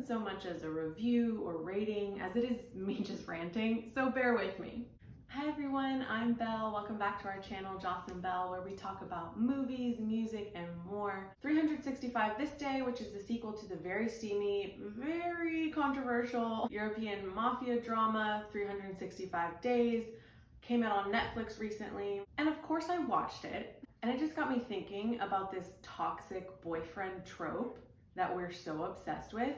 isn't so much as a review or rating as it is me just ranting, so bear with me. Hi everyone, I'm Belle. Welcome back to our channel, Jocelyn Belle, where we talk about movies, music, and more. 365 This Day, which is the sequel to the very steamy, very controversial European mafia drama, 365 Days, came out on Netflix recently. And of course I watched it, and it just got me thinking about this toxic boyfriend trope that we're so obsessed with.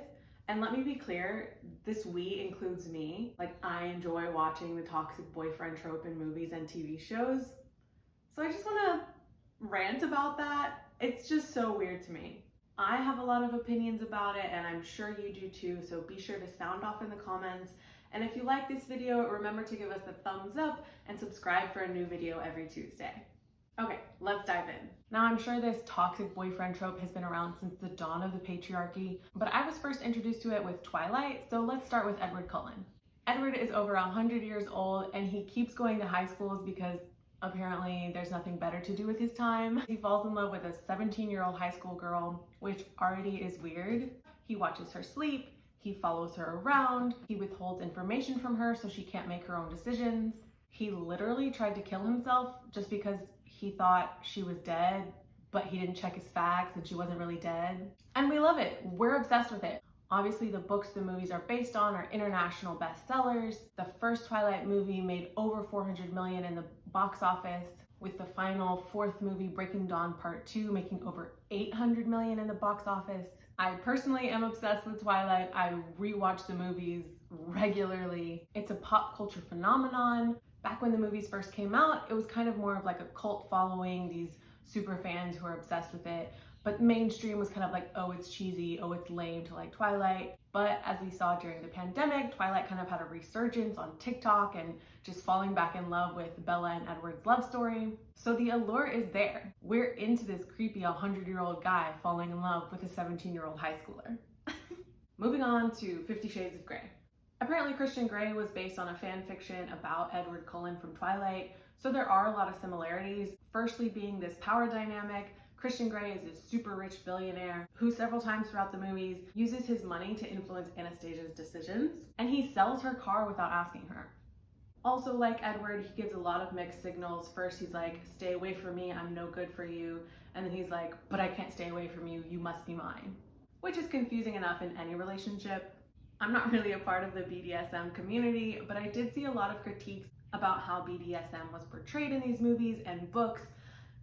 And let me be clear, this we includes me. Like, I enjoy watching the toxic boyfriend trope in movies and TV shows. So I just want to rant about that. It's just so weird to me. I have a lot of opinions about it, and I'm sure you do too, so be sure to sound off in the comments. And if you like this video, remember to give us a thumbs up and subscribe for a new video every Tuesday. Okay, let's dive in. Now, I'm sure this toxic boyfriend trope has been around since the dawn of the patriarchy, but I was first introduced to it with Twilight, so let's start with Edward Cullen. Edward is over 100 years old, and he keeps going to high schools because apparently there's nothing better to do with his time. He falls in love with a 17-year-old high school girl, which already is weird. He watches her sleep, he follows her around, he withholds information from her so she can't make her own decisions. He literally tried to kill himself just because he thought she was dead, but he didn't check his facts and she wasn't really dead. And we love it. We're obsessed with it. Obviously, the books the movies are based on are international bestsellers. The first Twilight movie made over $400 million in the box office, with the final fourth movie, Breaking Dawn Part 2, making over $800 million in the box office. I personally am obsessed with Twilight. I rewatch the movies regularly. It's a pop culture phenomenon. Back when the movies first came out, it was kind of more of like a cult following, these super fans who are obsessed with it. But mainstream was kind of like, oh, it's cheesy, oh, it's lame to like Twilight. But as we saw during the pandemic, Twilight kind of had a resurgence on TikTok and just falling back in love with Bella and Edward's love story. So the allure is there. We're into this creepy 100-year-old guy falling in love with a 17-year-old high schooler. Moving on to 50 Shades of Grey. Apparently Christian Grey was based on a fan fiction about Edward Cullen from Twilight, so there are a lot of similarities. Firstly being this power dynamic. Christian Grey is a super rich billionaire who several times throughout the movies uses his money to influence Anastasia's decisions, and he sells her car without asking her. Also, like Edward, he gives a lot of mixed signals. First he's like, stay away from me, I'm no good for you, and then he's like, but I can't stay away from you, you must be mine. Which is confusing enough in any relationship. I'm not really a part of the BDSM community, but I did see a lot of critiques about how BDSM was portrayed in these movies and books.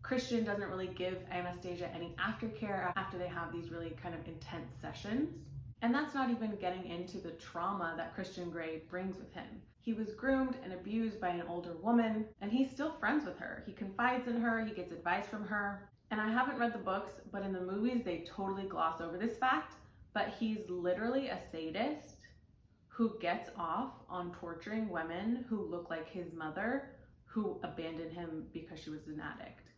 Christian doesn't really give Anastasia any aftercare after they have these really kind of intense sessions. And that's not even getting into the trauma that Christian Grey brings with him. He was groomed and abused by an older woman, and he's still friends with her. He confides in her, he gets advice from her. And I haven't read the books, but in the movies they totally gloss over this fact. But he's literally a sadist who gets off on torturing women who look like his mother, who abandoned him because she was an addict.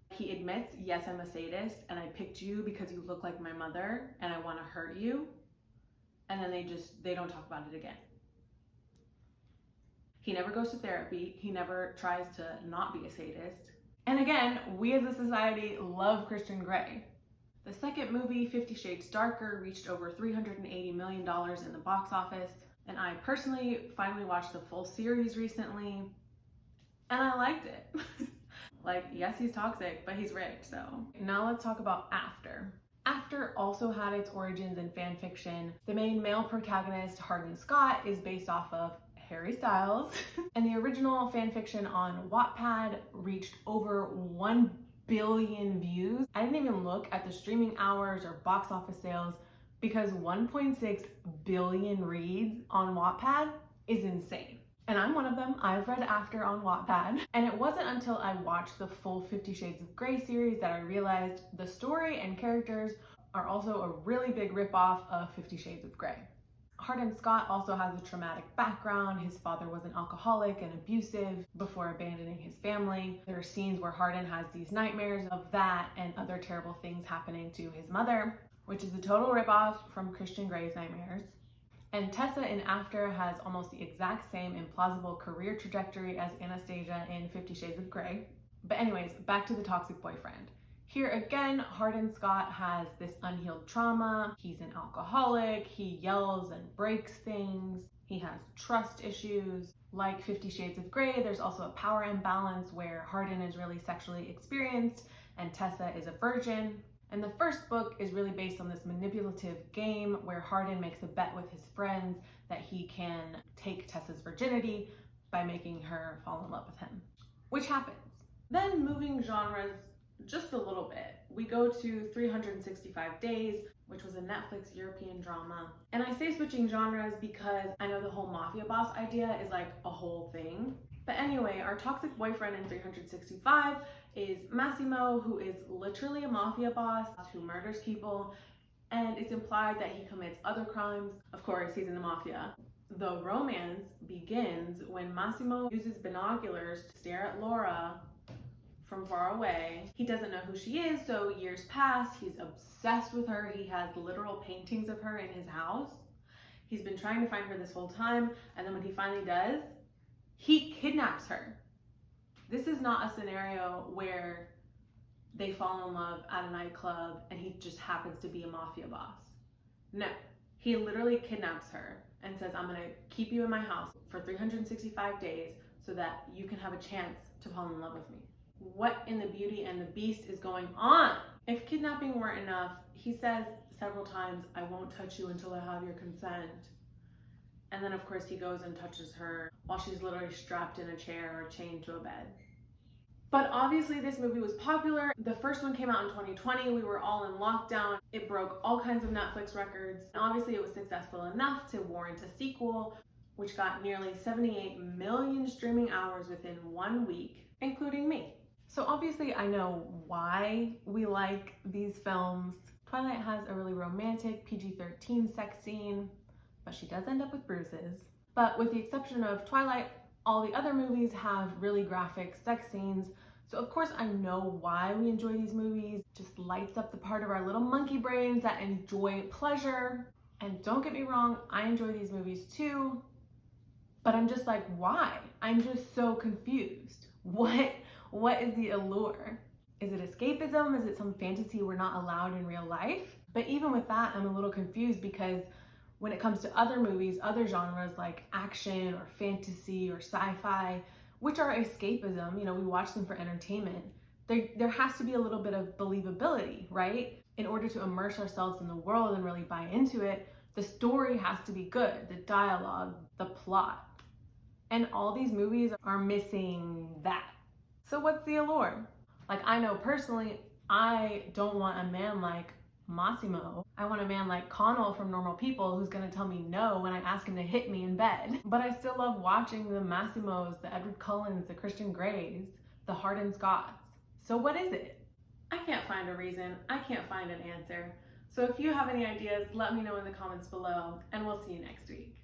He admits, yes, I'm a sadist, and I picked you because you look like my mother, and I want to hurt you. And then they don't talk about it again. He never goes to therapy. He never tries to not be a sadist. And again, we as a society love Christian Grey. The second movie, 50 Shades Darker, reached over $380 million in the box office, and I personally finally watched the full series recently, and I liked it. Like, yes, he's toxic, but he's rich, so. Now let's talk about After. After also had its origins in fan fiction. The main male protagonist, Hardin Scott, is based off of Harry Styles, and the original fan fiction on Wattpad reached over 1 billion views. I didn't even look at the streaming hours or box office sales because 1.6 billion reads on Wattpad is insane. And I'm one of them. I've read After on Wattpad. And it wasn't until I watched the full 50 Shades of Grey series that I realized the story and characters are also a really big ripoff of 50 Shades of Grey. Hardin Scott also has a traumatic background. His father was an alcoholic and abusive before abandoning his family. There are scenes where Hardin has these nightmares of that and other terrible things happening to his mother, which is a total ripoff from Christian Grey's nightmares. And Tessa in After has almost the exact same implausible career trajectory as Anastasia in 50 Shades of Grey. But anyways, back to the toxic boyfriend. Here again, Hardin Scott has this unhealed trauma. He's an alcoholic, he yells and breaks things, he has trust issues. Like 50 Shades of Grey, there's also a power imbalance where Hardin is really sexually experienced and Tessa is a virgin. And the first book is really based on this manipulative game where Hardin makes a bet with his friends that he can take Tessa's virginity by making her fall in love with him, which happens. Then moving genres just a little bit, we go to 365 Days, which was a Netflix European drama. And I say switching genres because I know the whole mafia boss idea is like a whole thing. But anyway, our toxic boyfriend in 365 is Massimo, who is literally a mafia boss who murders people, and it's implied that he commits other crimes. Of course, he's in the mafia. The romance begins when Massimo uses binoculars to stare at Laura from far away. He doesn't know who she is, so years pass. He's obsessed with her. He has literal paintings of her in his house. He's been trying to find her this whole time, and then when he finally does, he kidnaps her. This is not a scenario where they fall in love at a nightclub and he just happens to be a mafia boss. No, he literally kidnaps her and says, I'm gonna keep you in my house for 365 days so that you can have a chance to fall in love with me. What in the Beauty and the Beast is going on? If kidnapping weren't enough, he says several times, I won't touch you until I have your consent. And then of course he goes and touches her while she's literally strapped in a chair or chained to a bed. But obviously this movie was popular. The first one came out in 2020. We were all in lockdown. It broke all kinds of Netflix records. And obviously it was successful enough to warrant a sequel, which got nearly 78 million streaming hours within 1 week, including me. So obviously I know why we like these films. Twilight has a really romantic PG-13 sex scene, but she does end up with bruises. But with the exception of Twilight, all the other movies have really graphic sex scenes. So of course I know why we enjoy these movies. Just lights up the part of our little monkey brains that enjoy pleasure. And don't get me wrong, I enjoy these movies too. But I'm just like, why? I'm just so confused. What is the allure? Is it escapism? Is it some fantasy we're not allowed in real life? But even with that, I'm a little confused because when it comes to other movies, other genres like action or fantasy or sci-fi, which are escapism, you know, we watch them for entertainment, there has to be a little bit of believability, right? In order to immerse ourselves in the world and really buy into it, the story has to be good, the dialogue, the plot. And all these movies are missing that. So what's the allure? Like, I know personally, I don't want a man like Massimo. I want a man like Connell from Normal People who's gonna tell me no when I ask him to hit me in bed. But I still love watching the Massimos, the Edward Cullens, the Christian Greys, the Hardin Scotts. So what is it? I can't find a reason. I can't find an answer. So if you have any ideas, let me know in the comments below, and we'll see you next week.